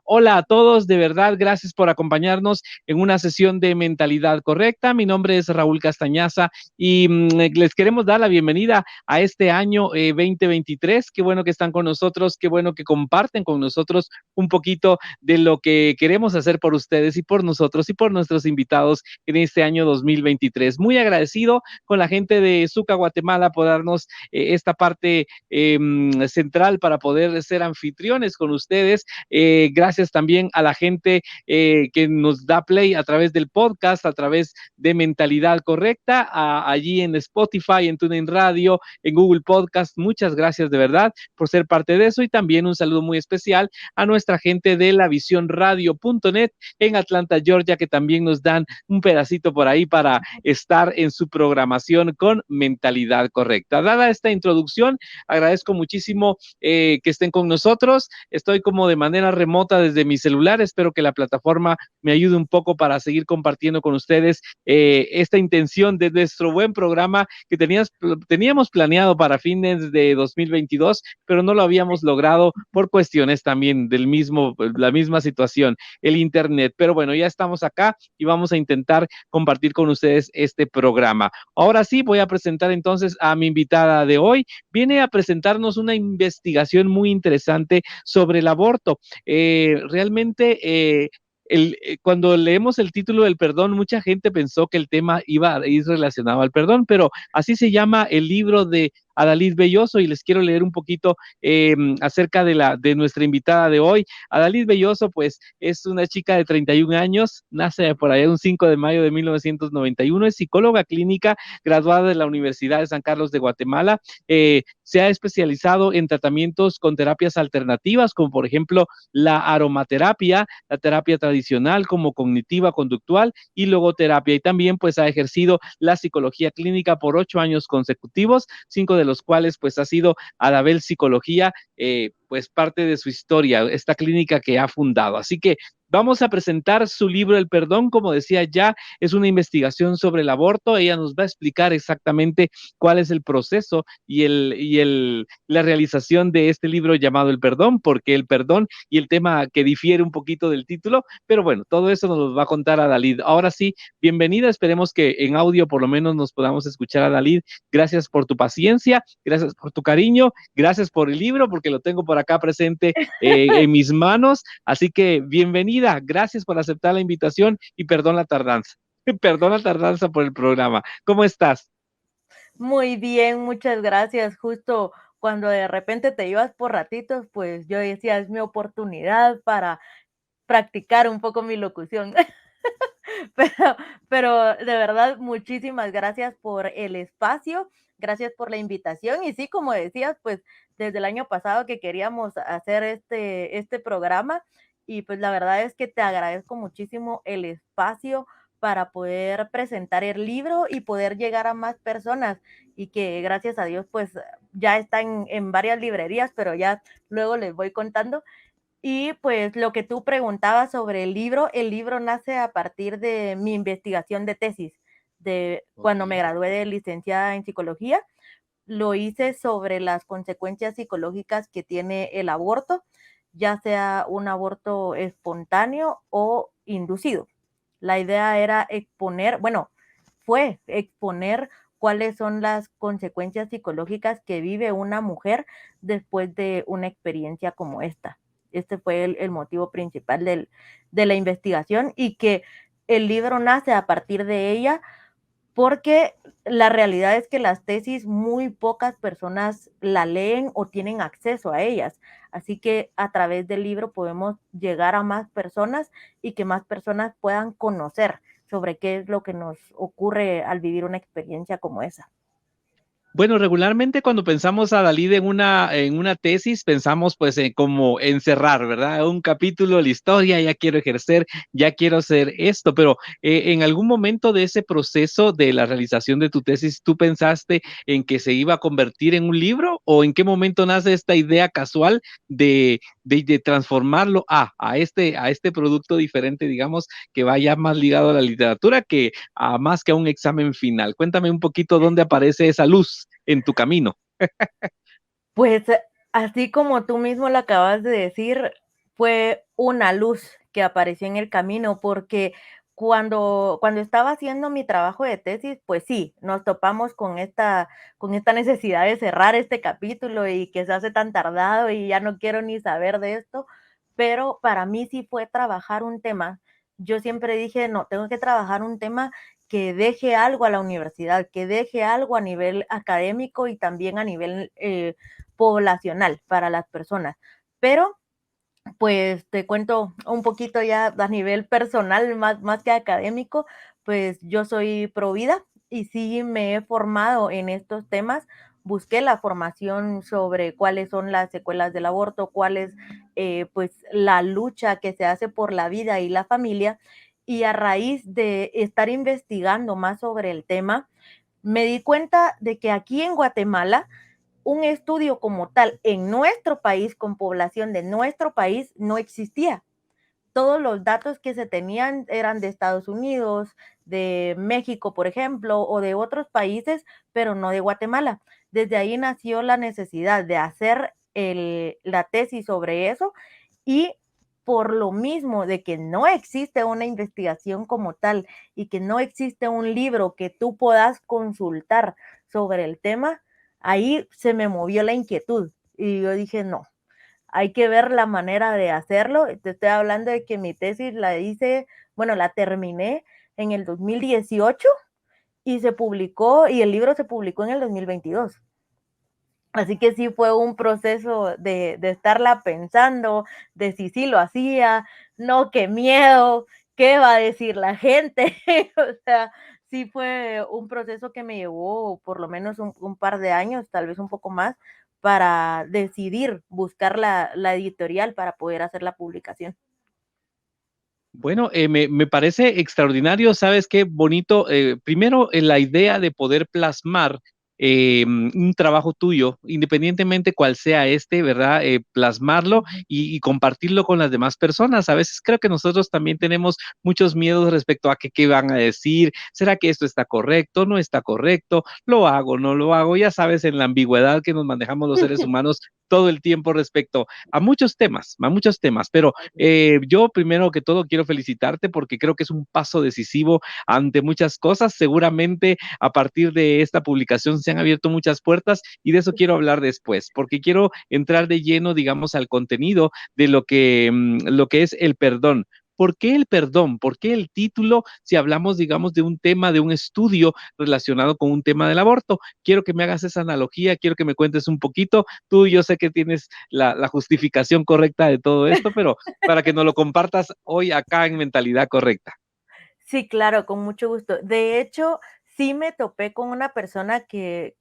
Hola a todos, de verdad, gracias por acompañarnos en una sesión de Mentalidad Correcta. Mi nombre es Raúl Castañaza y les queremos dar la bienvenida a este año 2023. Qué bueno que están con nosotros, qué bueno que comparten con nosotros un poquito de lo que queremos hacer por ustedes y por nosotros y por nuestros invitados en este año 2023. Muy agradecido con la gente de Zuca, Guatemala, por darnos esta parte central para poder ser anfitriones con ustedes. Gracias también a la gente que nos da play a través del podcast, a través de Mentalidad Correcta, allí en Spotify, en TuneIn Radio, en Google Podcast. Muchas gracias de verdad por ser parte de eso, y también un saludo muy especial a nuestra gente de la visiónradio.net en Atlanta, Georgia, que también nos dan un pedacito por ahí para estar en su programación con Mentalidad Correcta. Dada esta introducción, agradezco muchísimo que estén con nosotros. Estoy como de manera remota desde mi celular. Espero que la plataforma me ayude un poco para seguir compartiendo con ustedes esta intención de nuestro buen programa que teníamos planeado para fines de 2022, pero no lo habíamos logrado por cuestiones también la misma situación, el internet. Pero bueno, ya estamos acá y vamos a intentar compartir con ustedes este programa. Ahora sí, voy a presentar entonces a mi invitada de hoy. Viene a presentarnos una investigación muy interesante sobre el aborto. Realmente, cuando leemos el título del perdón, mucha gente pensó que el tema iba a ir relacionado al perdón, pero así se llama el libro de Adalid Belloso, y les quiero leer un poquito acerca de nuestra invitada de hoy. Adalid Belloso, pues, es una chica de 31 años, nace por allá un 5 de mayo de 1991, es psicóloga clínica, graduada de la Universidad de San Carlos de Guatemala. Se ha especializado en tratamientos con terapias alternativas, como por ejemplo la aromaterapia, la terapia tradicional como cognitiva conductual y logoterapia, y también pues ha ejercido la psicología clínica por 8 años consecutivos, 5 de los cuales pues ha sido Adabel Psicología, pues parte de su historia, esta clínica que ha fundado. Así que vamos a presentar su libro El Perdón. Como decía ya, es una investigación sobre el aborto. Ella nos va a explicar exactamente cuál es el proceso la realización de este libro llamado El Perdón, porque el perdón y el tema que difiere un poquito del título, pero bueno, todo eso nos lo va a contar Adalid. Ahora sí, bienvenida, esperemos que en audio por lo menos nos podamos escuchar, Adalid. Gracias por tu paciencia, gracias por tu cariño, gracias por el libro, porque lo tengo por acá presente en mis manos, así que bienvenida, gracias por aceptar la invitación y perdón la tardanza. Perdón la tardanza por el programa. ¿Cómo estás? Muy bien, muchas gracias. Justo cuando de repente te ibas por ratitos, pues yo decía, es mi oportunidad para practicar un poco mi locución. Pero, pero de verdad, muchísimas gracias por el espacio, gracias por la invitación. Y sí, como decías, pues desde el año pasado que queríamos hacer este programa, y pues la verdad es que te agradezco muchísimo el espacio para poder presentar el libro y poder llegar a más personas, y que gracias a Dios pues ya está en varias librerías, pero ya luego les voy contando. Y pues lo que tú preguntabas sobre el libro nace a partir de mi investigación de tesis, de cuando me Okay. gradué de licenciada en psicología. Lo hice sobre las consecuencias psicológicas que tiene el aborto, ya sea un aborto espontáneo o inducido. La idea era exponer, bueno, fue exponer cuáles son las consecuencias psicológicas que vive una mujer después de una experiencia como esta. Este fue el motivo principal de la investigación, y que el libro nace a partir de ella, porque la realidad es que las tesis muy pocas personas la leen o tienen acceso a ellas. Así que a través del libro podemos llegar a más personas y que más personas puedan conocer sobre qué es lo que nos ocurre al vivir una experiencia como esa. Bueno, regularmente cuando pensamos a Dalí en una tesis, pensamos pues como encerrar, ¿verdad? Un capítulo de la historia, ya quiero ejercer, ya quiero hacer esto, pero en algún momento de ese proceso de la realización de tu tesis, ¿tú pensaste en que se iba a convertir en un libro, o en qué momento nace esta idea casual de transformarlo a este producto diferente, digamos, que vaya más ligado a la literatura que a más que a un examen final? Cuéntame un poquito dónde aparece esa luz en tu camino. Pues así como tú mismo lo acabas de decir, fue una luz que apareció en el camino, porque cuando estaba haciendo mi trabajo de tesis, pues sí, nos topamos con esta necesidad de cerrar este capítulo y que se hace tan tardado y ya no quiero ni saber de esto, pero para mí sí fue trabajar un tema. Yo siempre dije, no, tengo que trabajar un tema que deje algo a la universidad, que deje algo a nivel académico y también a nivel poblacional para las personas. Pero pues te cuento un poquito ya a nivel personal, más que académico, pues yo soy provida y sí me he formado en estos temas. Busqué la formación sobre cuáles son las secuelas del aborto, cuál es pues la lucha que se hace por la vida y la familia. Y a raíz de estar investigando más sobre el tema, me di cuenta de que aquí en Guatemala un estudio como tal en nuestro país, con población de nuestro país, no existía. Todos los datos que se tenían eran de Estados Unidos, de México, por ejemplo, o de otros países, pero no de Guatemala. Desde ahí nació la necesidad de hacer la tesis sobre eso y por lo mismo de que no existe una investigación como tal y que no existe un libro que tú puedas consultar sobre el tema, ahí se me movió la inquietud y yo dije, no, hay que ver la manera de hacerlo. Te estoy hablando de que mi tesis la hice, bueno, la terminé en el 2018 y se publicó, y el libro se publicó en el 2022. Así que sí fue un proceso de estarla pensando, de si sí lo hacía, no, qué miedo, qué va a decir la gente. O sea, sí fue un proceso que me llevó por lo menos un par de años, tal vez un poco más, para decidir buscar la editorial para poder hacer la publicación. Bueno, me parece extraordinario, ¿sabes qué? Bonito. Primero, la idea de poder plasmar un trabajo tuyo, independientemente cuál sea este, ¿verdad? Plasmarlo y compartirlo con las demás personas. A veces creo que nosotros también tenemos muchos miedos respecto a que, qué van a decir. ¿Será que esto está correcto? ¿No está correcto? ¿Lo hago? ¿No lo hago? Ya sabes, en la ambigüedad que nos manejamos los seres humanos todo el tiempo respecto a muchos temas, pero yo primero que todo quiero felicitarte porque creo que es un paso decisivo ante muchas cosas. Seguramente a partir de esta publicación se han abierto muchas puertas y de eso quiero hablar después, porque quiero entrar de lleno, digamos, al contenido de lo que es el perdón. ¿Por qué el perdón? ¿Por qué el título si hablamos, digamos, de un tema, de un estudio relacionado con un tema del aborto? Quiero que me hagas esa analogía, quiero que me cuentes un poquito. Tú, yo sé que tienes la justificación correcta de todo esto, pero para que nos lo compartas hoy acá en Mentalidad Correcta. Sí, claro, con mucho gusto. De hecho, sí me topé con una persona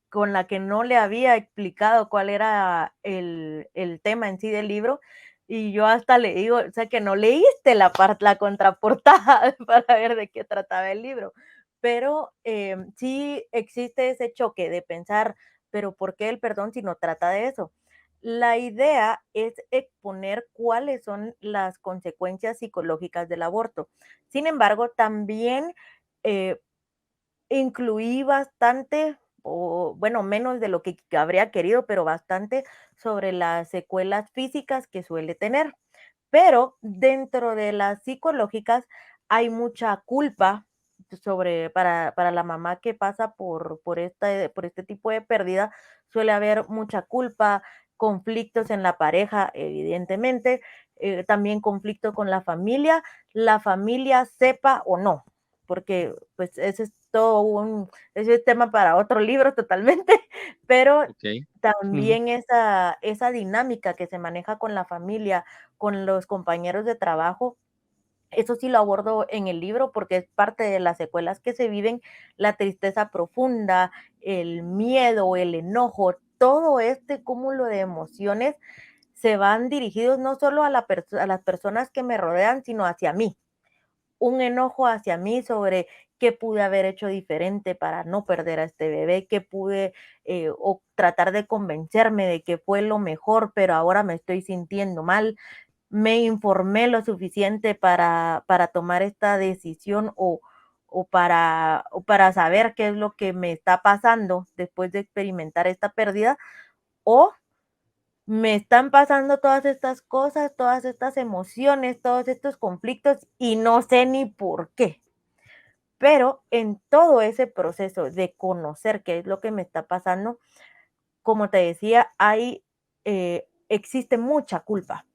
con la que no le había explicado cuál era el tema en sí del libro, y yo hasta le digo, o sea, que no leíste la contraportada para ver de qué trataba el libro. Pero sí existe ese choque de pensar, pero ¿por qué el perdón si no trata de eso? La idea es exponer cuáles son las consecuencias psicológicas del aborto. Sin embargo, también eh, incluí bastante, o bueno, menos de lo que habría querido, pero bastante sobre las secuelas físicas que suele tener. Pero dentro de las psicológicas hay mucha culpa para la mamá que pasa por este tipo de pérdida, suele haber mucha culpa, conflictos en la pareja, evidentemente, también conflicto con la familia sepa o no, porque pues ese es tema para otro libro totalmente, pero Ok. Ujú. también esa dinámica que se maneja con la familia, con los compañeros de trabajo, eso sí lo abordo en el libro porque es parte de las secuelas que se viven, la tristeza profunda, el miedo, el enojo, todo este cúmulo de emociones se van dirigidos no solo a las personas que me rodean, sino hacia mí. Un enojo hacia mí sobre qué pude haber hecho diferente para no perder a este bebé, qué pude o tratar de convencerme de que fue lo mejor, pero ahora me estoy sintiendo mal. Me informé lo suficiente para tomar esta decisión o para saber qué es lo que me está pasando después de experimentar esta pérdida, o me están pasando todas estas cosas, todas estas emociones, todos estos conflictos y no sé ni por qué. Pero en todo ese proceso de conocer qué es lo que me está pasando, como te decía, existe mucha culpa,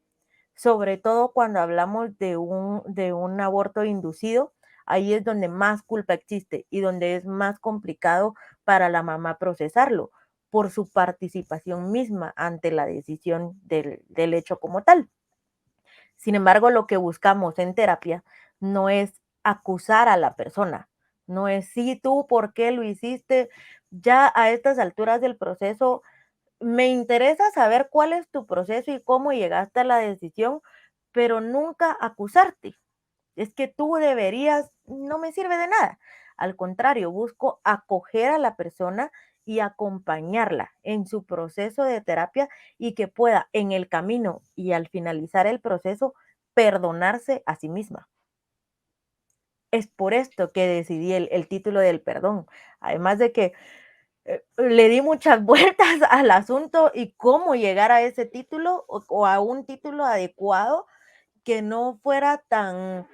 sobre todo cuando hablamos de un aborto inducido. Ahí es donde más culpa existe y donde es más complicado para la mamá procesarlo por su participación misma ante la decisión del hecho como tal. Sin embargo, lo que buscamos en terapia no es acusar a la persona, no es sí, tú, ¿por qué lo hiciste? Ya a estas alturas del proceso, me interesa saber cuál es tu proceso y cómo llegaste a la decisión, pero nunca acusarte. Es que tú deberías, no me sirve de nada. Al contrario, busco acoger a la persona y acompañarla en su proceso de terapia y que pueda en el camino y al finalizar el proceso perdonarse a sí misma. Es por esto que decidí el título del perdón. Además de que le di muchas vueltas al asunto y cómo llegar a ese título o a un título adecuado que no fuera tan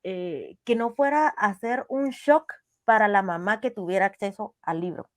que no fuera a ser un shock para la mamá que tuviera acceso al libro.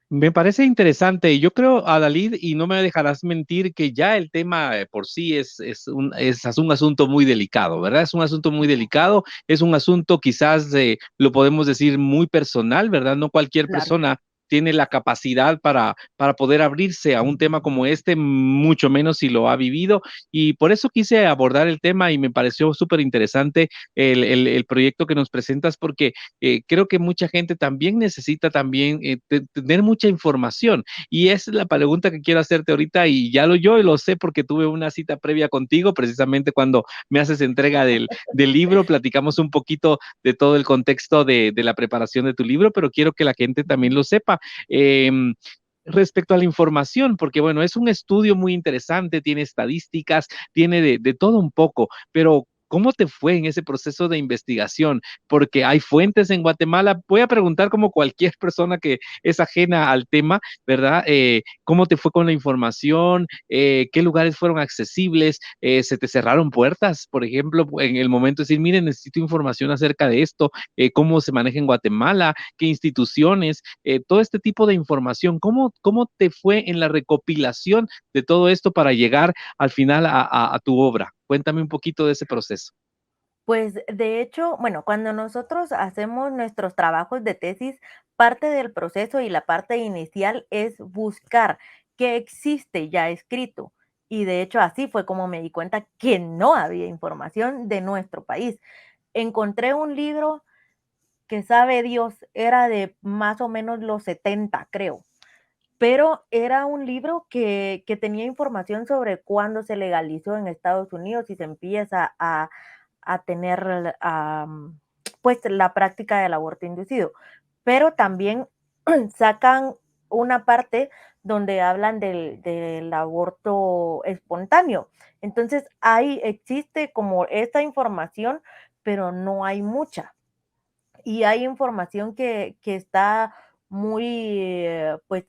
Me parece interesante. Y yo creo, Adalid, y no me dejarás mentir, que ya el tema por sí es un asunto muy delicado, ¿verdad? Es un asunto muy delicado, es un asunto quizás, lo podemos decir, muy personal, ¿verdad? No cualquier Claro. persona tiene la capacidad para poder abrirse a un tema como este, mucho menos si lo ha vivido. Y por eso quise abordar el tema y me pareció súper interesante el proyecto que nos presentas, porque creo que mucha gente también necesita también tener mucha información. Y esa es la pregunta que quiero hacerte ahorita y ya yo lo sé porque tuve una cita previa contigo, precisamente cuando me haces entrega del libro, platicamos un poquito de todo el contexto de la preparación de tu libro, pero quiero que la gente también lo sepa. Eh, Respecto a la información, porque bueno, es un estudio muy interesante, tiene estadísticas, tiene de todo un poco, pero ¿cómo te fue en ese proceso de investigación? Porque hay fuentes en Guatemala. Voy a preguntar como cualquier persona que es ajena al tema, ¿verdad? ¿Cómo te fue con la información? ¿Qué lugares fueron accesibles? ¿Se te cerraron puertas, por ejemplo, en el momento de decir, miren, necesito información acerca de esto? ¿Cómo se maneja en Guatemala? ¿Qué instituciones? Todo este tipo de información. ¿Cómo te fue en la recopilación de todo esto para llegar al final a tu obra? Cuéntame un poquito de ese proceso. Pues, de hecho, bueno, cuando nosotros hacemos nuestros trabajos de tesis, parte del proceso y la parte inicial es buscar qué existe ya escrito. Y de hecho, así fue como me di cuenta que no había información de nuestro país. Encontré un libro que sabe Dios, era de más o menos los 70, creo. Pero era un libro que tenía información sobre cuándo se legalizó en Estados Unidos y se empieza a tener, pues, la práctica del aborto inducido. Pero también sacan una parte donde hablan del aborto espontáneo. Entonces, ahí existe como esta información, pero no hay mucha. Y hay información que está muy, pues,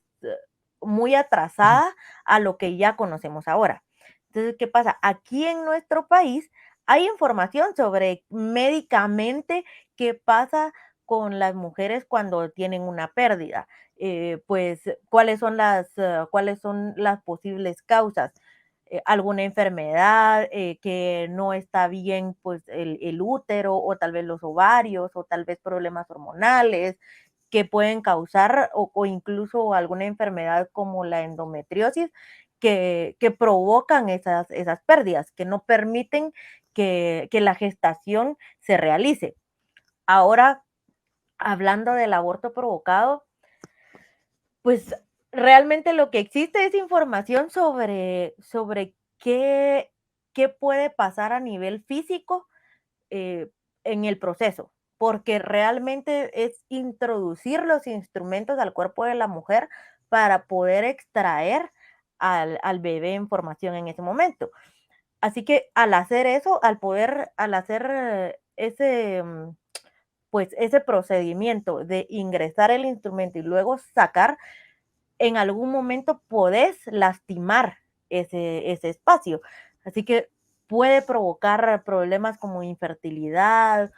muy atrasada a lo que ya conocemos ahora. Entonces, ¿qué pasa? Aquí en nuestro país hay información sobre médicamente qué pasa con las mujeres cuando tienen una pérdida, pues cuáles son las posibles causas, alguna enfermedad, que no está bien, pues el útero o tal vez los ovarios o tal vez problemas hormonales que pueden causar o incluso alguna enfermedad como la endometriosis que provocan esas pérdidas, que no permiten que la gestación se realice. Ahora, hablando del aborto provocado, pues realmente lo que existe es información sobre qué puede pasar a nivel físico en el proceso, porque realmente es introducir los instrumentos al cuerpo de la mujer para poder extraer al bebé en formación en ese momento. Así que al hacer eso, al hacer pues ese procedimiento de ingresar el instrumento y luego sacar, en algún momento podés lastimar ese espacio. Así que puede provocar problemas como infertilidad,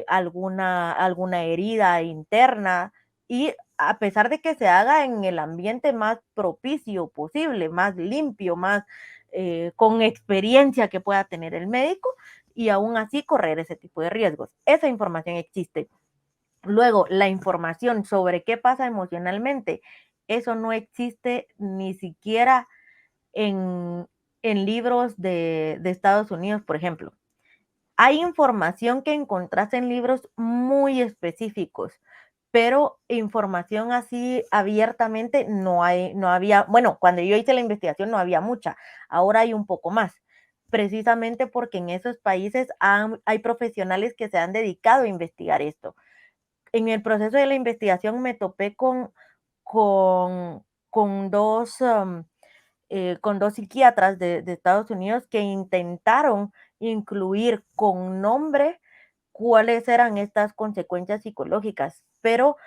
alguna herida interna, y a pesar de que se haga en el ambiente más propicio posible, más limpio, más con experiencia que pueda tener el médico, y aún así correr ese tipo de riesgos. Esa información existe. Luego, la información sobre qué pasa emocionalmente, eso no existe ni siquiera en, en libros de Estados Unidos, por ejemplo. Hay información que encontrás en libros muy específicos, pero información así abiertamente no había, bueno, cuando yo hice la investigación no había mucha, ahora hay un poco más, precisamente porque en esos países hay profesionales que se han dedicado a investigar esto. En el proceso de la investigación me topé con, con dos, um, con dos psiquiatras de Estados Unidos que intentaron incluir con nombre cuáles eran estas consecuencias psicológicas, pero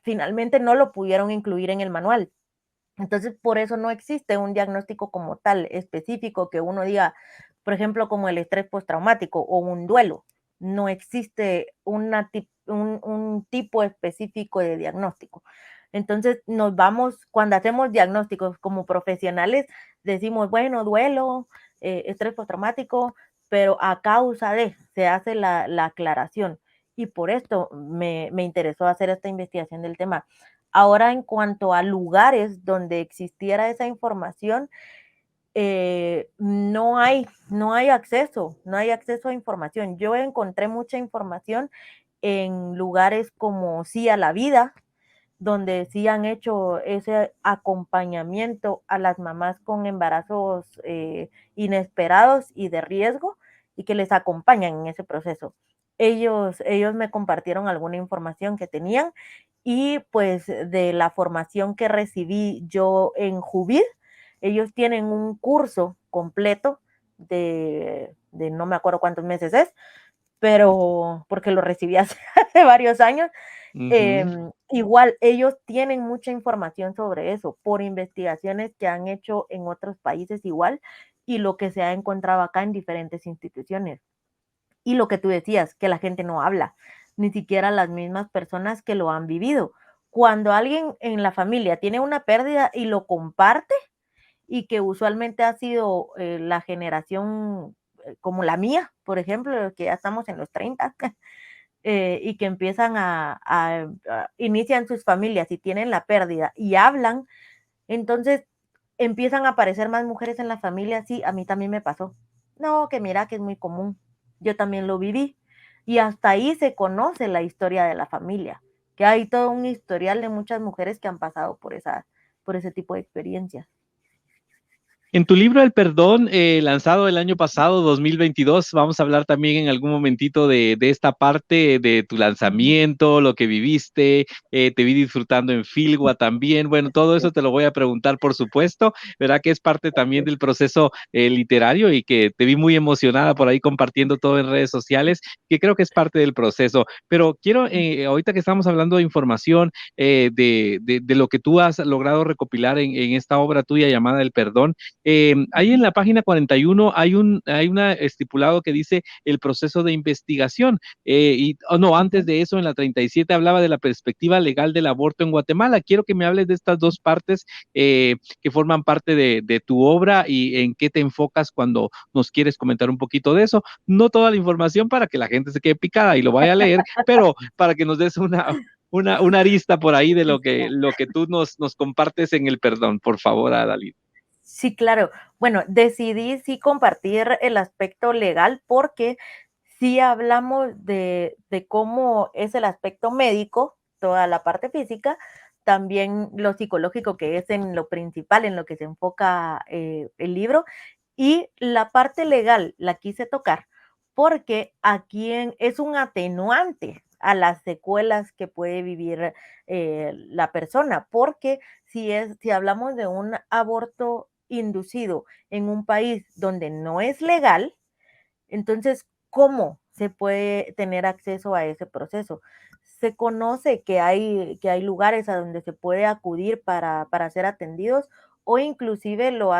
finalmente no lo pudieron incluir en el manual. Entonces, por eso no existe un diagnóstico como tal específico que uno diga, por ejemplo, como el estrés postraumático o un duelo. No existe un tipo específico de diagnóstico. Entonces, nos vamos, cuando hacemos diagnósticos como profesionales, decimos, bueno, duelo, estrés postraumático, pero a causa de, se hace la aclaración. Y por esto me interesó hacer esta investigación del tema. Ahora, en cuanto a lugares donde existiera esa información, no hay acceso a información. Yo encontré mucha información en lugares como Sí a la Vida, donde sí han hecho ese acompañamiento a las mamás con embarazos inesperados y de riesgo, y que les acompañan en ese proceso. Ellos me compartieron alguna información que tenían, y pues de la formación que recibí yo en Juvid, ellos tienen un curso completo de no me acuerdo cuántos meses es, pero porque lo recibí hace varios años. Ujú. Igual ellos tienen mucha información sobre eso por investigaciones que han hecho en otros países igual, y lo que se ha encontrado acá en diferentes instituciones. Y lo que tú decías, que la gente no habla, ni siquiera las mismas personas que lo han vivido. Cuando alguien en la familia tiene una pérdida y lo comparte, y que usualmente ha sido la generación como la mía, por ejemplo, que ya estamos en los 30, y que empiezan inician sus familias y tienen la pérdida y hablan, entonces empiezan a aparecer más mujeres en la familia. Sí, a mí también me pasó. No, que mira que es muy común. Yo también lo viví. Y hasta ahí se conoce la historia de la familia, que hay todo un historial de muchas mujeres que han pasado por ese tipo de experiencias. En tu libro El Perdón, lanzado el año pasado, 2022, vamos a hablar también en algún momentito de esta parte de tu lanzamiento, lo que viviste, te vi disfrutando en Filgua también, bueno, todo eso te lo voy a preguntar, por supuesto, verá que es parte también del proceso literario, y que te vi muy emocionada por ahí compartiendo todo en redes sociales, que creo que es parte del proceso, pero quiero, ahorita que estamos hablando de información, de lo que tú has logrado recopilar en esta obra tuya llamada El Perdón. Ahí en la página 41 hay una estipulado que dice el proceso de investigación, no, antes de eso, en la 37 hablaba de la perspectiva legal del aborto en Guatemala. Quiero que me hables de estas dos partes que forman parte de tu obra, y en qué te enfocas cuando nos quieres comentar un poquito de eso. No toda la información para que la gente se quede picada y lo vaya a leer, pero para que nos des una arista por ahí de lo que tú nos compartes en El Perdón, por favor, Adalid. Sí, claro. Bueno, decidí sí compartir el aspecto legal porque sí hablamos de cómo es el aspecto médico, toda la parte física, también lo psicológico, que es en lo principal, en lo que se enfoca el libro, y la parte legal la quise tocar porque aquí es un atenuante a las secuelas que puede vivir la persona, porque si hablamos de un aborto inducido en un país donde no es legal, entonces, ¿cómo se puede tener acceso a ese proceso? se conoce que hay lugares a donde se puede acudir para ser atendidos o inclusive lo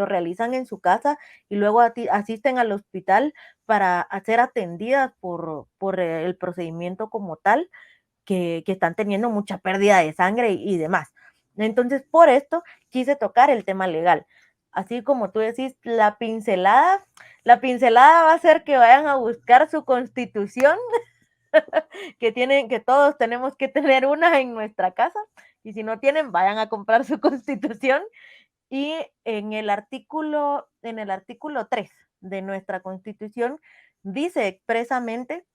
realizan en su casa y luego asisten al hospital para ser atendidas por el procedimiento como tal, que están teniendo mucha pérdida de sangre y demás. Entonces, por esto quise tocar el tema legal. Así como tú decís, la pincelada va a ser que vayan a buscar su constitución, que todos tenemos que tener una en nuestra casa, y si no tienen, vayan a comprar su constitución. Y en el artículo 3 de nuestra constitución dice expresamente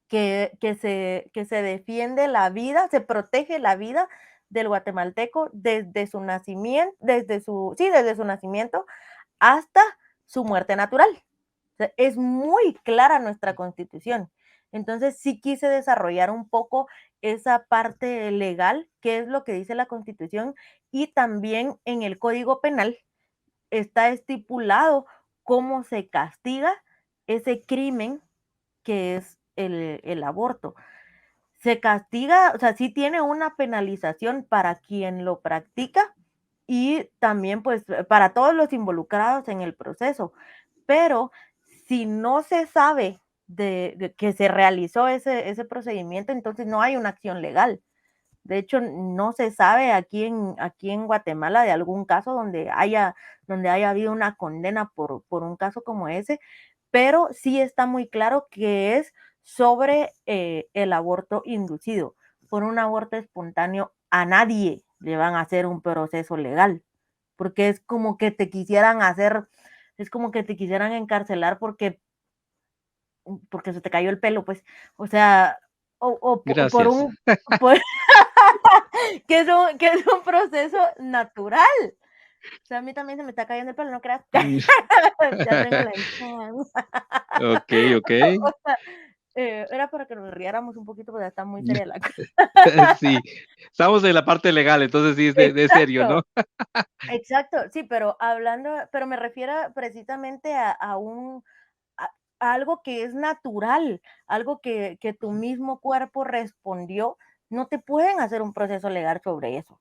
que se defiende la vida, se protege la vida del guatemalteco desde su nacimiento hasta su muerte natural. O sea, es muy clara nuestra constitución. Entonces sí quise desarrollar un poco esa parte legal, qué es lo que dice la constitución, y también en el Código Penal está estipulado cómo se castiga ese crimen que es el aborto. Se castiga, o sea, sí tiene una penalización para quien lo practica y también pues para todos los involucrados en el proceso, pero si no se sabe de que se realizó ese procedimiento, entonces no hay una acción legal. De hecho, no se sabe aquí en Guatemala de algún caso donde haya habido una condena por un caso como ese, pero sí está muy claro que es sobre el aborto inducido. Por un aborto espontáneo a nadie le van a hacer un proceso legal, porque es como que te quisieran encarcelar porque se te cayó el pelo, pues, o sea, o por Gracias. un, por- que es un proceso natural. O sea, a mí también se me está cayendo el pelo, no creas. Ya tengo la Okey, okey. o sea, era para que nos riéramos un poquito, porque está muy seria la cosa. Sí, estamos en la parte legal, entonces sí es de serio, ¿no? Exacto, exacto, sí, pero me refiero precisamente a a algo que es natural, algo que tu mismo cuerpo respondió, no te pueden hacer un proceso legal sobre eso.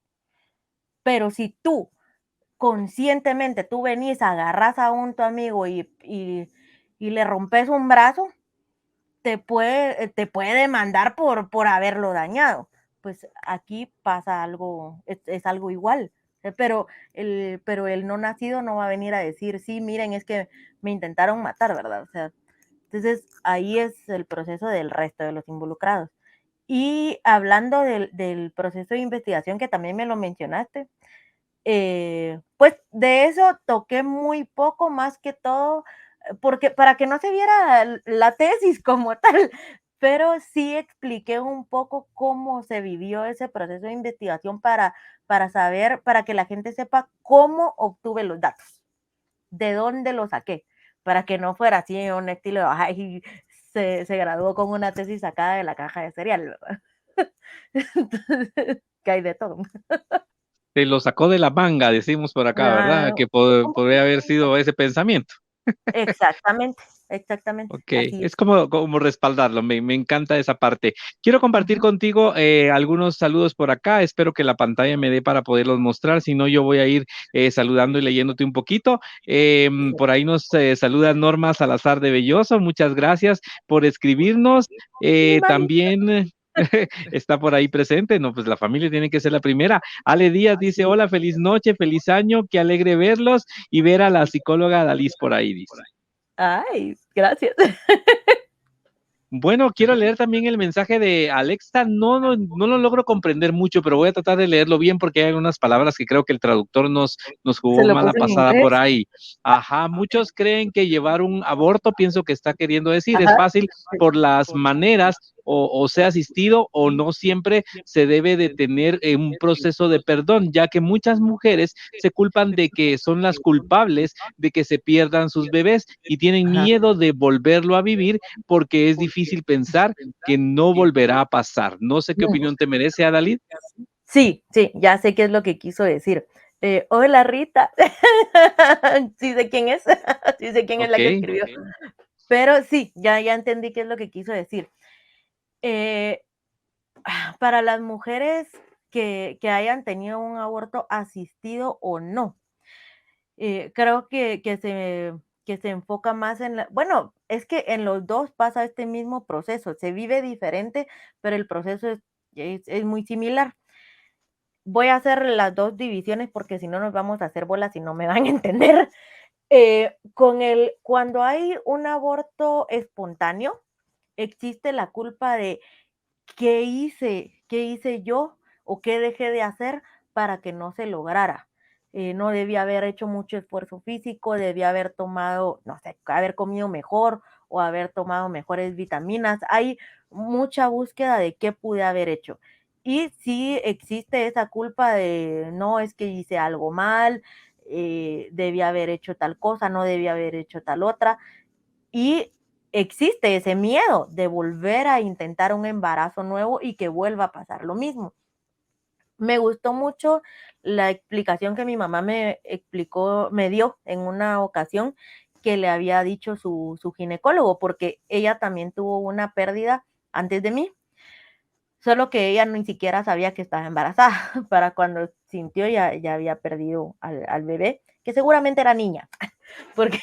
Pero si tú conscientemente tú venís, agarras a un tu amigo y le rompes un brazo, te puede demandar por haberlo dañado. Pues aquí pasa algo, es algo igual. Pero el no nacido no va a venir a decir, sí, miren, es que me intentaron matar, ¿verdad? O sea, entonces ahí es el proceso del resto de los involucrados. Y hablando del proceso de investigación, que también me lo mencionaste, pues de eso toqué muy poco, más que todo, porque para que no se viera la tesis como tal, pero sí expliqué un poco cómo se vivió ese proceso de investigación para saber, para que la gente sepa cómo obtuve los datos, de dónde los saqué, para que no fuera así un estilo de, ay, se graduó con una tesis sacada de la caja de cereal, ¿verdad? Entonces, que hay de todo. Te lo sacó de la manga, decimos por acá, ¿verdad? Ah, Que podría haber sido ese pensamiento. exactamente, exactamente, Okey, así es. es como respaldarlo, me encanta esa parte. Quiero compartir Ujú. contigo, algunos saludos por acá, espero que la pantalla me dé para poderlos mostrar, si no, yo voy a ir, saludando y leyéndote un poquito. Por ahí nos, saluda Norma Salazar de Belloso, muchas gracias por escribirnos. Sí, mami. También está por ahí presente, no, pues la familia tiene que ser la primera. Ale Díaz dice: Sí. "Hola, feliz noche, feliz año, qué alegre verlos y ver a la psicóloga Dalis por ahí", dice. Ay, gracias. Bueno, quiero leer también el mensaje de Alexa. No lo logro comprender mucho, pero voy a tratar de leerlo bien porque hay algunas palabras que creo que el traductor nos Se jugó lo mala puso en pasada por inglés. ahí. Ajá, muchos creen que llevar un aborto, pienso que está queriendo decir, es Ajá. fácil por las maneras o sea asistido o no siempre se debe de tener un proceso de perdón, ya que muchas mujeres se culpan de que son las culpables de que se pierdan sus bebés y tienen Ajá. miedo de volverlo a vivir porque es difícil pensar que no volverá a pasar. No sé qué No. opinión te merece, Adalid. Sí, sí, ya sé qué es lo que quiso decir. Hola, Rita. Sí sé quién es, sí sé quién es la que Okey, escribió. Pero sí, ya entendí qué es lo que quiso decir. Eh, para las mujeres que hayan tenido un aborto asistido o no, creo que se enfoca más en la, bueno, es que en los dos pasa este mismo proceso, se vive diferente, pero el proceso es muy similar. Voy a hacer las dos divisiones porque si no nos vamos a hacer bolas y no me van a entender. Cuando hay un aborto espontáneo, existe la culpa de qué hice yo o qué dejé de hacer para que no se lograra. No debía haber hecho mucho esfuerzo físico, debía haber tomado, no sé, haber comido mejor o haber tomado mejores vitaminas. Hay mucha búsqueda de qué pude haber hecho. Y sí existe esa culpa de, no, es que hice algo mal, debía haber hecho tal cosa, no debía haber hecho tal otra. Y existe ese miedo de volver a intentar un embarazo nuevo y que vuelva a pasar lo mismo. Me gustó mucho la explicación que mi mamá me dio en una ocasión que le había dicho su ginecólogo, porque ella también tuvo una pérdida antes de mí, solo que ella ni siquiera sabía que estaba embarazada. Para cuando sintió ya había perdido al bebé, que seguramente era niña, porque,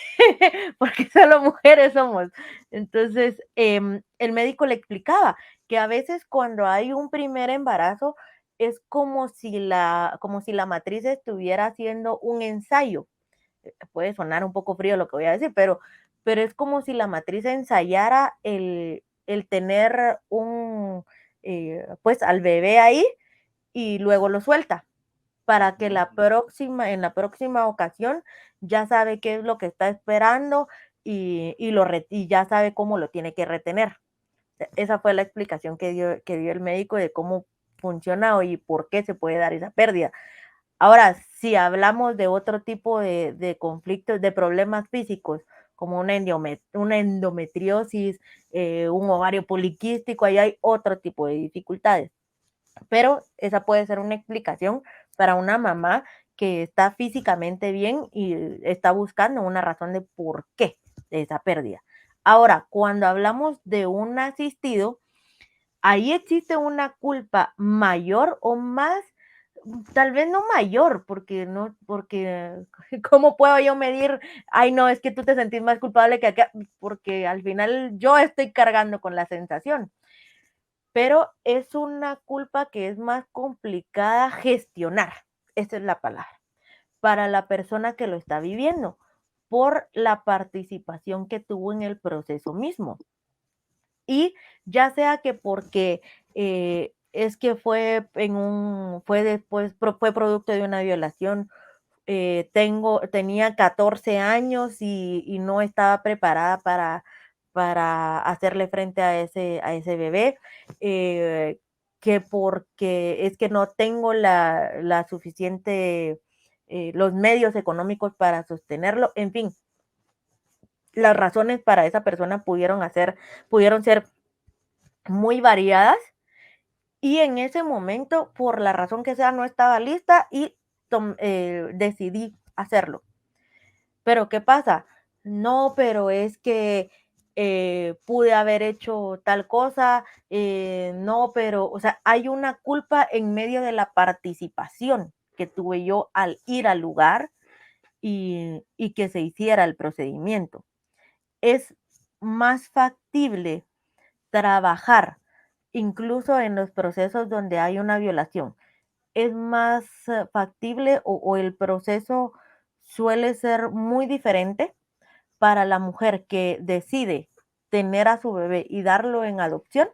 porque solo mujeres somos. Entonces, el médico le explicaba que a veces cuando hay un primer embarazo es como si la matriz estuviera haciendo un ensayo. Puede sonar un poco frío lo que voy a decir, pero es como si la matriz ensayara el tener pues al bebé ahí y luego lo suelta para que en la próxima ocasión ya sabe qué es lo que está esperando y ya sabe cómo lo tiene que retener. Esa fue la explicación que dio el médico de cómo funciona y por qué se puede dar esa pérdida. Ahora, si hablamos de otro tipo de conflictos, de problemas físicos, como una endometriosis, un ovario poliquístico, ahí hay otro tipo de dificultades. Pero esa puede ser una explicación para una mamá que está físicamente bien y está buscando una razón de por qué de esa pérdida. Ahora, cuando hablamos de un asistido, ahí existe una culpa mayor o más, tal vez no mayor, porque ¿cómo puedo yo medir? Ay, no, es que tú te sentís más culpable que acá, porque al final yo estoy cargando con la sensación, pero es una culpa que es más complicada gestionar, esa es la palabra, para la persona que lo está viviendo, por la participación que tuvo en el proceso mismo. Y ya sea que porque es que fue después, fue producto de una violación, tenía 14 años y no estaba preparada para hacerle frente a ese bebé, que porque es que no tengo la suficiente, los medios económicos para sostenerlo, en fin, las razones para esa persona pudieron ser muy variadas y en ese momento, por la razón que sea, no estaba lista y decidí hacerlo. Pero ¿qué pasa? No, pero es que pude haber hecho tal cosa, no, pero, o sea, hay una culpa en medio de la participación que tuve yo al ir al lugar y que se hiciera el procedimiento. Es más factible trabajar, incluso en los procesos donde hay una violación, es más factible o el proceso suele ser muy diferente para la mujer que decide tener a su bebé y darlo en adopción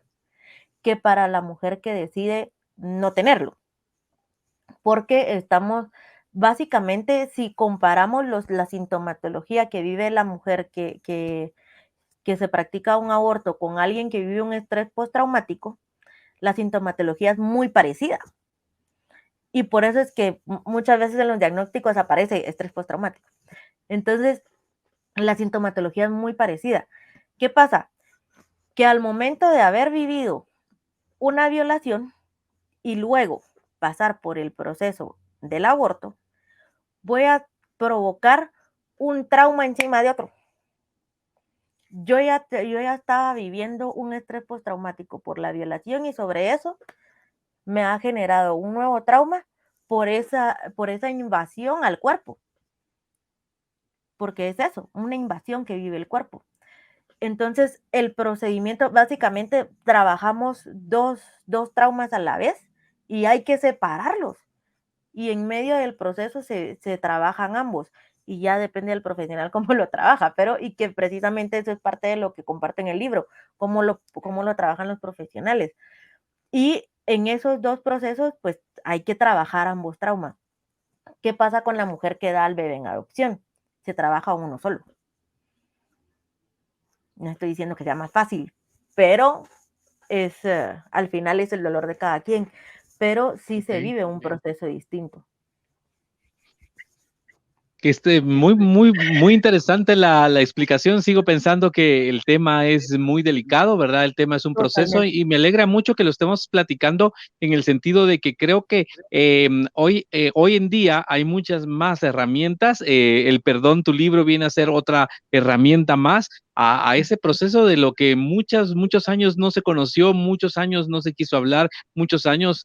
que para la mujer que decide no tenerlo. Porque estamos, básicamente, si comparamos la sintomatología que vive la mujer que se practica un aborto con alguien que vive un estrés postraumático, la sintomatología es muy parecida. Y por eso es que muchas veces en los diagnósticos aparece estrés postraumático. Entonces, la sintomatología es muy parecida. ¿Qué pasa? Que al momento de haber vivido una violación y luego pasar por el proceso del aborto, voy a provocar un trauma encima de otro. yo ya estaba viviendo un estrés postraumático por la violación y sobre eso me ha generado un nuevo trauma por esa invasión al cuerpo, porque es eso, una invasión que vive el cuerpo. Entonces, el procedimiento, básicamente trabajamos dos traumas a la vez y hay que separarlos. Y en medio del proceso se trabajan ambos y ya depende del profesional cómo lo trabaja, pero y que precisamente eso es parte de lo que comparte en el libro, cómo lo trabajan los profesionales. Y en esos dos procesos, pues hay que trabajar ambos traumas. ¿Qué pasa con la mujer que da al bebé en adopción? Se trabaja uno solo. No estoy diciendo que sea más fácil, pero al final es el dolor de cada quien, pero sí se Ok. vive un proceso distinto. Muy interesante la explicación. Sigo pensando que el tema es muy delicado, ¿verdad? El tema es un proceso Totalmente. y me alegra mucho que lo estemos platicando en el sentido de que creo que hoy en día hay muchas más herramientas. El perdón, tu libro viene a ser otra herramienta más a ese proceso de lo que muchos años no se conoció, muchos años no se quiso hablar, muchos años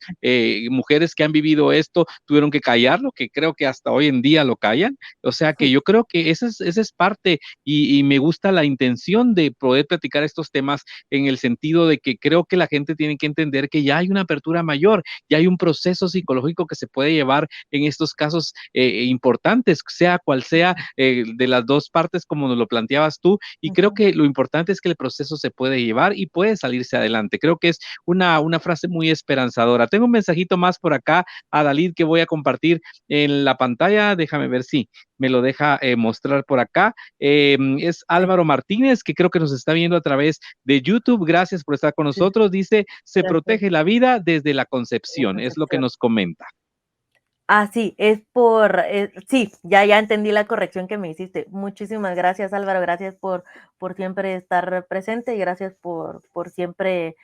mujeres que han vivido esto tuvieron que callarlo, que creo que hasta hoy en día lo callan. O sea que Sí, yo creo que esa es parte y me gusta la intención de poder platicar estos temas en el sentido de que creo que la gente tiene que entender que ya hay una apertura mayor, ya hay un proceso psicológico que se puede llevar en estos casos importantes, sea cual sea de las dos partes como nos lo planteabas tú, y creo ujú. que lo importante es que el proceso se puede llevar y puede salirse adelante. Creo que es una frase muy esperanzadora. Tengo un mensajito más por acá a Dalid que voy a compartir en la pantalla, déjame ver si me lo deja mostrar por acá. Es Sí, Álvaro Martínez, que creo que nos está viendo a través de YouTube. Gracias por estar con sí, nosotros. Dice, se gracias. protege la vida desde la La concepción, es lo que concepción. nos comenta. Ah, sí, sí, ya entendí la corrección que me hiciste. Muchísimas gracias, Álvaro. Gracias por siempre estar presente y gracias por siempre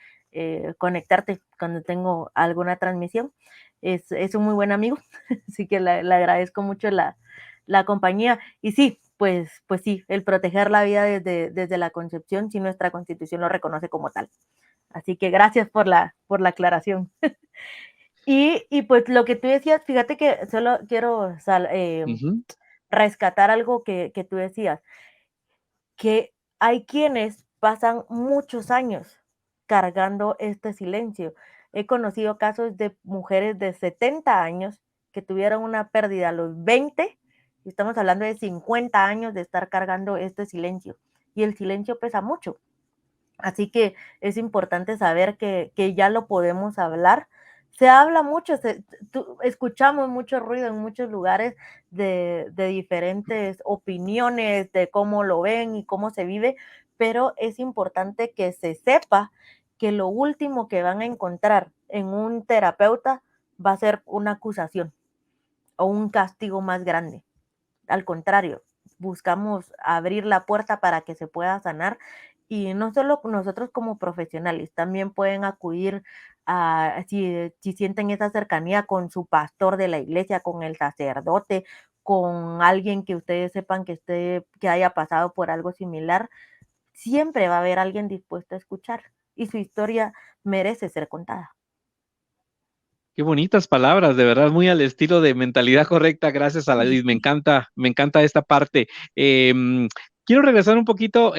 conectarte cuando tengo alguna transmisión. Es un muy buen amigo, así que le agradezco mucho la compañía. Y sí, pues sí, el proteger la vida desde la concepción, si nuestra constitución lo reconoce como tal. Así que gracias por la aclaración. Y pues lo que tú decías, fíjate que solo quiero Ujú. rescatar algo que tú decías, que hay quienes pasan muchos años cargando este silencio. He conocido casos de mujeres de 70 años que tuvieron una pérdida a los 20 y estamos hablando de 50 años de estar cargando este silencio. Y el silencio pesa mucho. Así que es importante saber que ya lo podemos hablar. Se habla mucho, escuchamos mucho ruido en muchos lugares de diferentes opiniones, de cómo lo ven y cómo se vive, pero es importante que se sepa que lo último que van a encontrar en un terapeuta va a ser una acusación o un castigo más grande. Al contrario, buscamos abrir la puerta para que se pueda sanar y no solo nosotros como profesionales, también pueden acudir a, si sienten esa cercanía con su pastor de la iglesia, con el sacerdote, con alguien que ustedes sepan que haya pasado por algo similar, siempre va a haber alguien dispuesto a escuchar y su historia merece ser contada. Qué bonitas palabras, de verdad, muy al estilo de mentalidad correcta. Gracias a la Liz, me encanta esta parte. Quiero regresar un poquito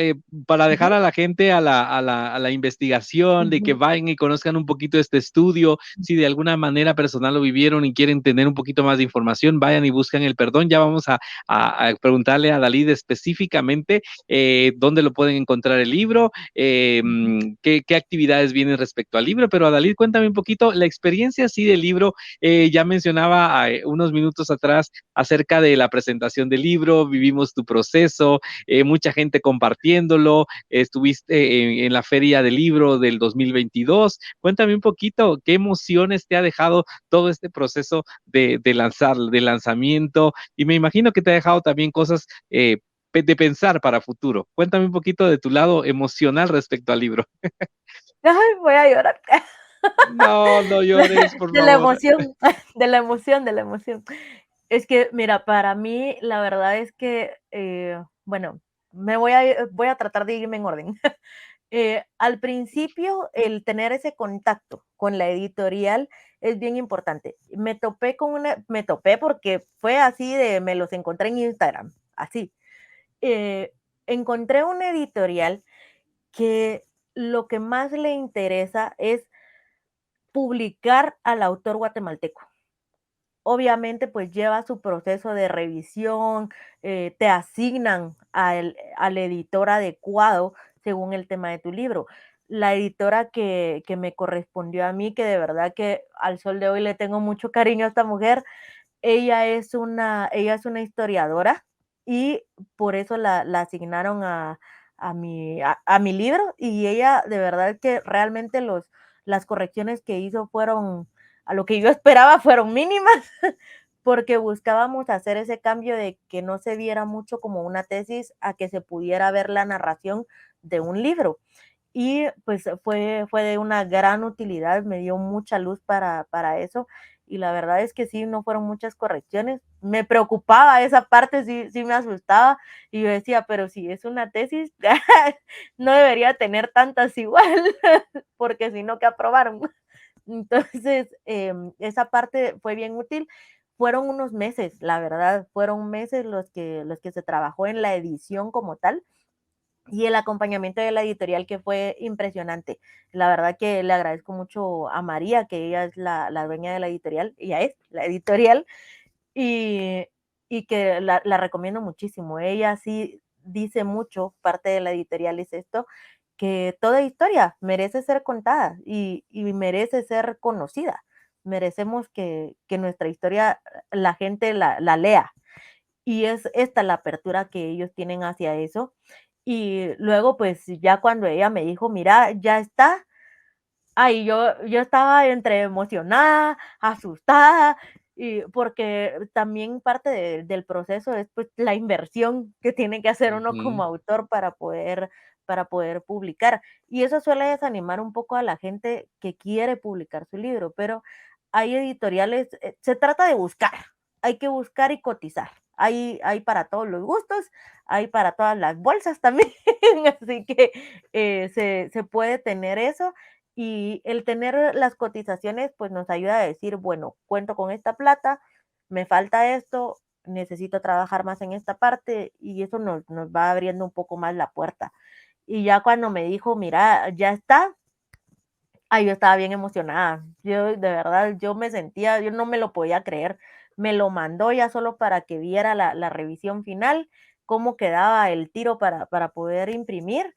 para dejar Ujú, a la gente a la investigación, de que ujú, vayan y conozcan un poquito este estudio. Si de alguna manera personal lo vivieron y quieren tener un poquito más de información, vayan y buscan el perdón. Ya vamos a preguntarle a Dalid específicamente dónde lo pueden encontrar el libro, ujú. qué actividades vienen respecto al libro, pero Adalid, cuéntame un poquito la experiencia así del libro. Ya mencionaba unos minutos atrás acerca de la presentación del libro, vivimos tu proceso, mucha gente compartiéndolo, estuviste en la feria del libro del 2022. Cuéntame un poquito qué emociones te ha dejado todo este proceso de lanzamiento, y me imagino que te ha dejado también cosas de pensar para futuro. Cuéntame un poquito de tu lado emocional respecto al libro. Ay, voy a llorar. No, no llores, por De la favor. emoción, de la emoción. Es que, mira, para mí la verdad es que, bueno, voy a tratar de irme en orden. Al principio, el tener ese contacto con la editorial es bien importante. Me topé porque fue así me los encontré en Instagram, así. Eh, Encontré una editorial que lo que más le interesa es publicar al autor guatemalteco. Obviamente, pues lleva su proceso de revisión, te asignan al editor adecuado según el tema de tu libro. La editora que me correspondió a mí, que de verdad que al sol de hoy le tengo mucho cariño a esta mujer, ella es una historiadora y por eso la asignaron a mi libro, y ella de verdad que realmente las correcciones que hizo fueron, a lo que yo esperaba, fueron mínimas, porque buscábamos hacer ese cambio de que no se viera mucho como una tesis a que se pudiera ver la narración de un libro. Y pues fue de una gran utilidad, me dio mucha luz para eso. Y la verdad es que sí, no fueron muchas correcciones. Me preocupaba esa parte, sí me asustaba. Y yo decía, pero si es una tesis, no debería tener tantas igual, porque si no, ¿qué aprobaron? Entonces, esa parte fue bien útil. Fueron unos meses, la verdad, fueron meses los que se trabajó en la edición como tal, y el acompañamiento de la editorial, que fue impresionante. La verdad que le agradezco mucho a María, que ella es la dueña de la editorial, ella es la editorial, y, y que la recomiendo muchísimo. Ella sí dice mucho, parte de la editorial es esto, que toda historia merece ser contada y merece ser conocida. Merecemos que nuestra historia la gente la lea, y es esta la apertura que ellos tienen hacia eso. Y luego, pues, ya cuando ella me dijo: "Mira, ya está", ay, yo estaba entre emocionada, asustada, y porque también parte del proceso es, pues, la inversión que tiene que hacer uno como Ujú. autor para poder publicar. Y eso suele desanimar un poco a la gente que quiere publicar su libro, pero hay editoriales, se trata de buscar, hay que buscar y cotizar. Hay para todos los gustos, hay para todas las bolsas también, así que, se puede tener eso, y el tener las cotizaciones, pues nos ayuda a decir, bueno, cuento con esta plata, me falta esto, necesito trabajar más en esta parte, y eso nos va abriendo un poco más la puerta. Y ya cuando me dijo, mira, ya está, ay, yo estaba bien emocionada. Yo de verdad, yo no me lo podía creer. Me lo mandó ya solo para que viera la revisión final, cómo quedaba el tiro para poder imprimir.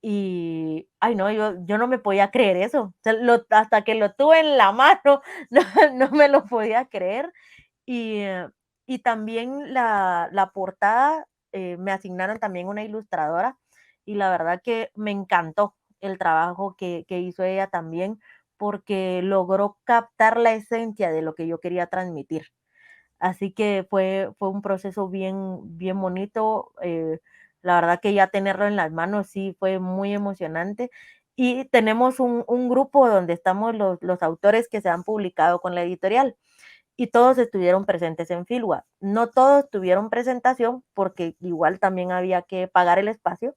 Y, ay no, yo no me podía creer eso. O sea, hasta que lo tuve en la mano, no me lo podía creer. Y, y también la portada, me asignaron también una ilustradora, y la verdad que me encantó el trabajo que hizo ella también, porque logró captar la esencia de lo que yo quería transmitir. Así que fue un proceso bien bien bonito, la verdad que ya tenerlo en las manos sí fue muy emocionante. Y tenemos un grupo donde estamos los autores que se han publicado con la editorial, y todos estuvieron presentes en Filwa. No todos tuvieron presentación, porque igual también había que pagar el espacio,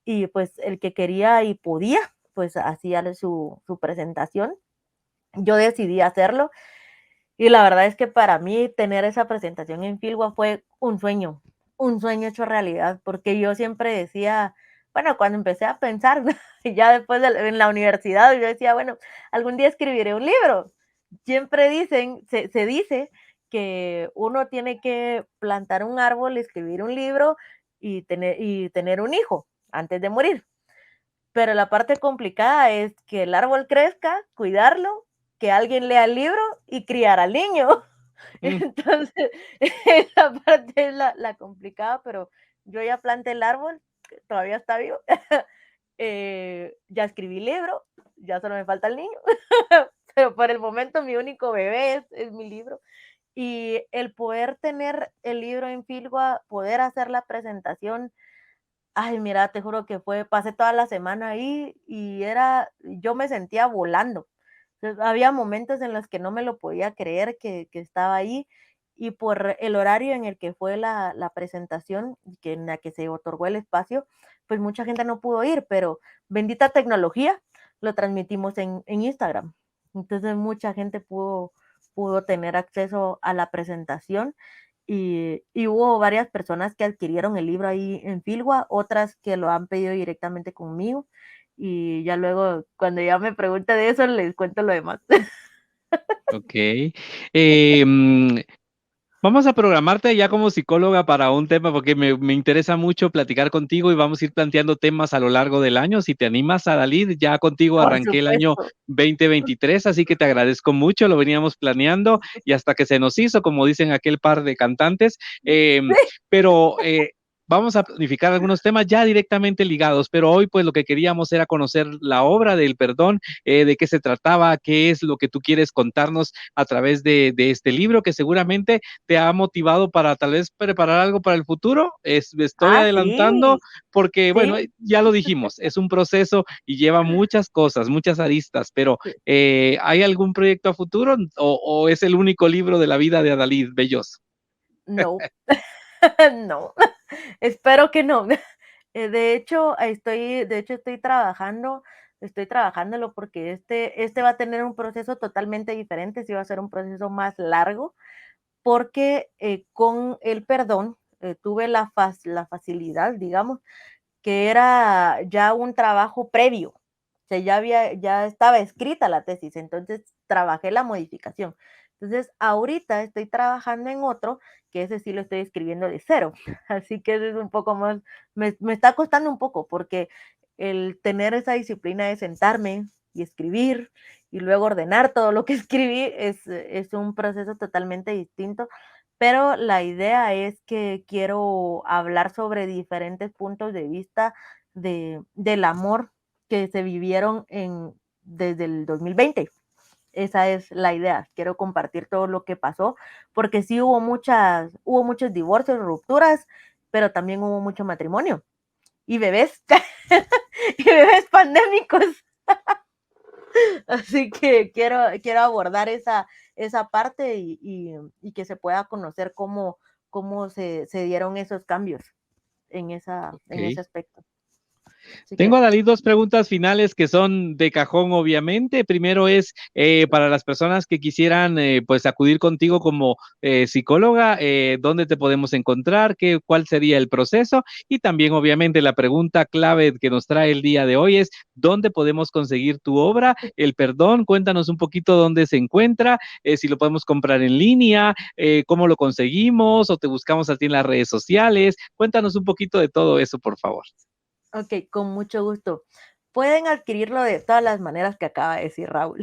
y pues el que quería y podía, pues hacía su presentación. Yo decidí hacerlo, y la verdad es que para mí tener esa presentación en Filwa fue un sueño hecho realidad, porque yo siempre decía, bueno, cuando empecé a pensar, ya después en la universidad, yo decía, bueno, algún día escribiré un libro. Siempre se dice que uno tiene que plantar un árbol, escribir un libro y tener un hijo antes de morir. Pero la parte complicada es que el árbol crezca, cuidarlo, que alguien lea el libro y criar al niño. Mm. Entonces, esa parte es la complicada, pero yo ya planté el árbol, que todavía está vivo. Ya escribí libro, ya solo me falta el niño. Pero por el momento mi único bebé es mi libro. Y el poder tener el libro en Filgua, poder hacer la presentación, ay, mira, te juro que pasé toda la semana ahí y yo me sentía volando. Entonces, había momentos en los que no me lo podía creer que estaba ahí, y por el horario en el que fue la presentación, en la que se otorgó el espacio, pues mucha gente no pudo ir, pero bendita tecnología, lo transmitimos en Instagram. Entonces mucha gente pudo tener acceso a la presentación y hubo varias personas que adquirieron el libro ahí en Filgua, otras que lo han pedido directamente conmigo y ya luego cuando ya me pregunte de eso les cuento lo demás. Ok. Vamos a programarte ya como psicóloga para un tema porque me interesa mucho platicar contigo y vamos a ir planteando temas a lo largo del año. Si te animas, Adalid, ya contigo Por arranqué el año supuesto. 2023, así que te agradezco mucho, lo veníamos planeando y hasta que se nos hizo, como dicen aquel par de cantantes, em, pero vamos a planificar algunos temas ya directamente ligados, pero hoy pues lo que queríamos era conocer la obra del perdón, de qué se trataba, qué es lo que tú quieres contarnos a través de este libro que seguramente te ha motivado para tal vez preparar algo para el futuro. Estoy Ah, adelantando sí, porque, bueno, sí, ya lo dijimos, es un proceso y lleva muchas cosas, muchas aristas, pero sí. ¿hay algún proyecto a futuro o es el único libro de la vida de Adalid Bellos? No, no, espero que no. De hecho estoy trabajándolo porque este va a tener un proceso totalmente diferente, sí va a ser un proceso más largo, porque con el perdón tuve la facilidad, digamos, que era ya un trabajo previo. O sea, ya estaba escrita la tesis, entonces trabajé la modificación. Entonces, ahorita estoy trabajando en otro, que ese sí lo estoy escribiendo de cero. Así que eso es un poco más, me está costando un poco, porque el tener esa disciplina de sentarme y escribir y luego ordenar todo lo que escribí es un proceso totalmente distinto, pero la idea es que quiero hablar sobre diferentes puntos de vista del amor que se vivieron desde el 2020. Esa es la idea. Quiero compartir todo lo que pasó, porque sí hubo muchos divorcios, rupturas, pero también hubo mucho matrimonio y bebés, y bebés pandémicos. Así que quiero abordar esa parte y que se pueda conocer cómo se dieron esos cambios en ese Ok. aspecto. Así Tengo que, a Dalí dos preguntas finales que son de cajón, obviamente. Primero es para las personas que quisieran pues acudir contigo como psicóloga, ¿dónde te podemos encontrar? ¿Cuál sería el proceso? Y también, obviamente, la pregunta clave que nos trae el día de hoy es ¿dónde podemos conseguir tu obra? El perdón, cuéntanos un poquito dónde se encuentra, si lo podemos comprar en línea, cómo lo conseguimos o te buscamos a ti en las redes sociales. Cuéntanos un poquito de todo eso, por favor. ok, con mucho gusto. Pueden adquirirlo de todas las maneras que acaba de decir Raúl.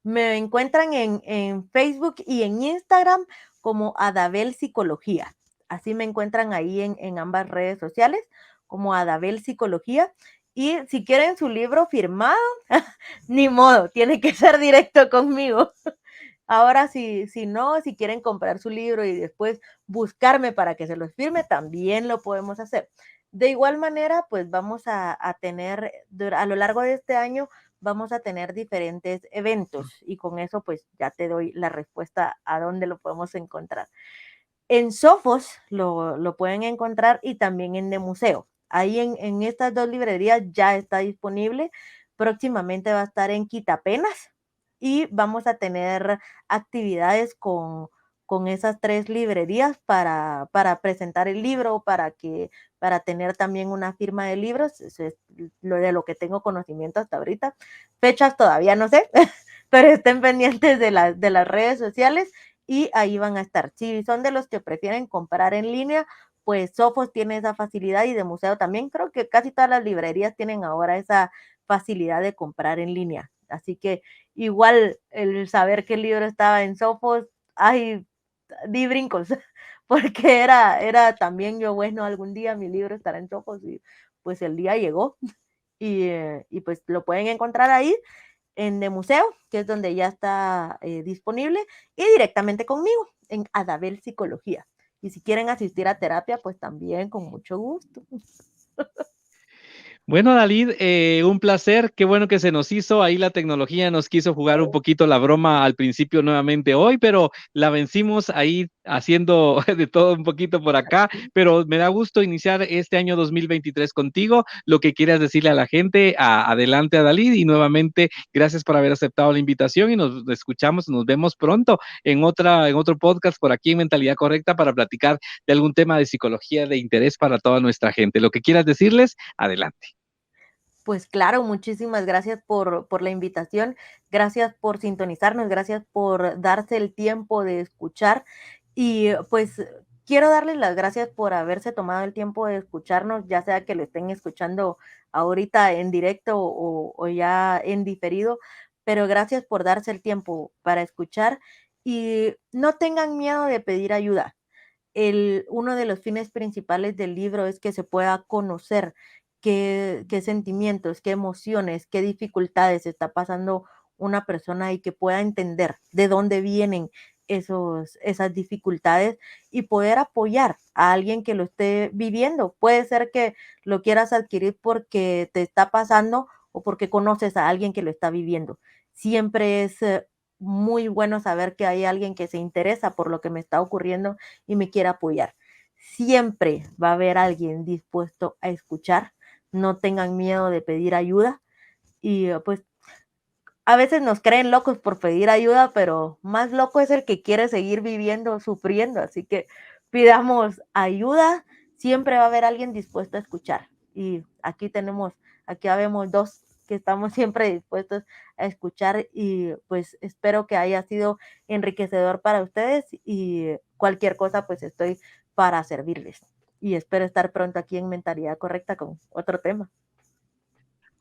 Me encuentran en Facebook y en Instagram como Adabel Psicología. Así me encuentran ahí en ambas redes sociales como Adabel Psicología. Y si quieren su libro firmado, ni modo, tiene que ser directo conmigo. Ahora, si no, si quieren comprar su libro y después buscarme para que se los firme, también lo podemos hacer. De igual manera, pues vamos a tener, a lo largo de este año, vamos a tener diferentes eventos y con eso pues ya te doy la respuesta a dónde lo podemos encontrar. En Sofos lo pueden encontrar y también en De Museo. Ahí en estas dos librerías ya está disponible. Próximamente va a estar en Quitapenas y vamos a tener actividades con esas tres librerías para presentar el libro, para tener también una firma de libros. Eso es lo de lo que tengo conocimiento hasta ahorita. Fechas todavía no sé, pero estén pendientes de las redes sociales y ahí van a estar. Si son de los que prefieren comprar en línea, pues Sofos tiene esa facilidad y de museo también. Creo que casi todas las librerías tienen ahora esa facilidad de comprar en línea. Así que igual el saber que el libro estaba en Sofos, ay, di brincos, porque era también yo, bueno, algún día mi libro estará en Sofos y pues el día llegó y pues lo pueden encontrar ahí en De Museo, que es donde ya está disponible, y directamente conmigo, en Adabel Psicología. Y si quieren asistir a terapia, pues también con mucho gusto. Bueno, Dalid, un placer, qué bueno que se nos hizo, ahí la tecnología nos quiso jugar un poquito la broma al principio nuevamente hoy, pero la vencimos ahí haciendo de todo un poquito por acá, pero me da gusto iniciar este año 2023 contigo, lo que quieras decirle a la gente, adelante a Dalid y nuevamente gracias por haber aceptado la invitación y nos escuchamos, nos vemos pronto en otro podcast por aquí en Mentalidad Correcta para platicar de algún tema de psicología de interés para toda nuestra gente. Lo que quieras decirles, adelante. Pues claro, muchísimas gracias por la invitación, gracias por sintonizarnos, gracias por darse el tiempo de escuchar y pues quiero darles las gracias por haberse tomado el tiempo de escucharnos, ya sea que lo estén escuchando ahorita en directo o ya en diferido, pero gracias por darse el tiempo para escuchar y no tengan miedo de pedir ayuda. Uno de los fines principales del libro es que se pueda conocer qué sentimientos, qué emociones, qué dificultades está pasando una persona y que pueda entender de dónde vienen esas dificultades y poder apoyar a alguien que lo esté viviendo. Puede ser que lo quieras adquirir porque te está pasando o porque conoces a alguien que lo está viviendo. Siempre es muy bueno saber que hay alguien que se interesa por lo que me está ocurriendo y me quiere apoyar. Siempre va a haber alguien dispuesto a escuchar. No tengan miedo de pedir ayuda y pues a veces nos creen locos por pedir ayuda, pero más loco es el que quiere seguir viviendo, sufriendo. Así que pidamos ayuda, siempre va a haber alguien dispuesto a escuchar. Y aquí habemos dos que estamos siempre dispuestos a escuchar y pues espero que haya sido enriquecedor para ustedes y cualquier cosa pues estoy para servirles. Y espero estar pronto aquí en Mentalidad Correcta con otro tema.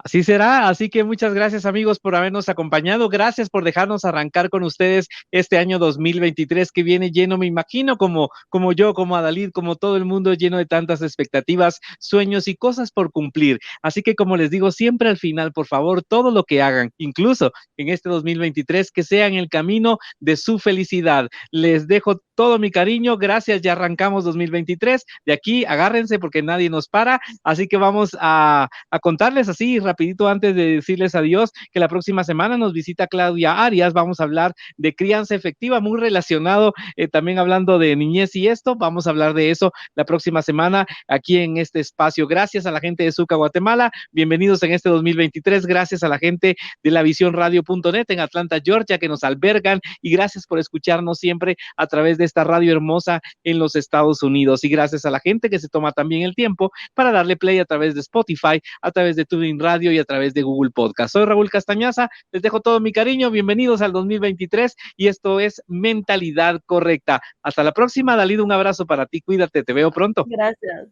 Así será, así que muchas gracias amigos por habernos acompañado, gracias por dejarnos arrancar con ustedes este año 2023 que viene lleno, me imagino, como yo, como Adalid, como todo el mundo, lleno de tantas expectativas, sueños y cosas por cumplir. Así que como les digo siempre al final, por favor, todo lo que hagan, incluso en este 2023, que sea en el camino de su felicidad. Les dejo todo mi cariño, gracias, ya arrancamos 2023, de aquí agárrense porque nadie nos para, así que vamos a contarles así rapidito antes de decirles adiós, que la próxima semana nos visita Claudia Arias, vamos a hablar de crianza efectiva, muy relacionado, también hablando de niñez y esto, vamos a hablar de eso la próxima semana aquí en este espacio. Gracias a la gente de Zuca, Guatemala, bienvenidos en este 2023, gracias a la gente de la visiónradio.net en Atlanta, Georgia, que nos albergan y gracias por escucharnos siempre a través de esta radio hermosa en los Estados Unidos y gracias a la gente que se toma también el tiempo para darle play a través de Spotify, a través de TuneIn Radio y a través de Google Podcast. Soy Raúl Castañaza, les dejo todo mi cariño, bienvenidos al 2023 y esto es Mentalidad Correcta. Hasta la próxima, Dalid, un abrazo para ti, cuídate, te veo pronto. Gracias.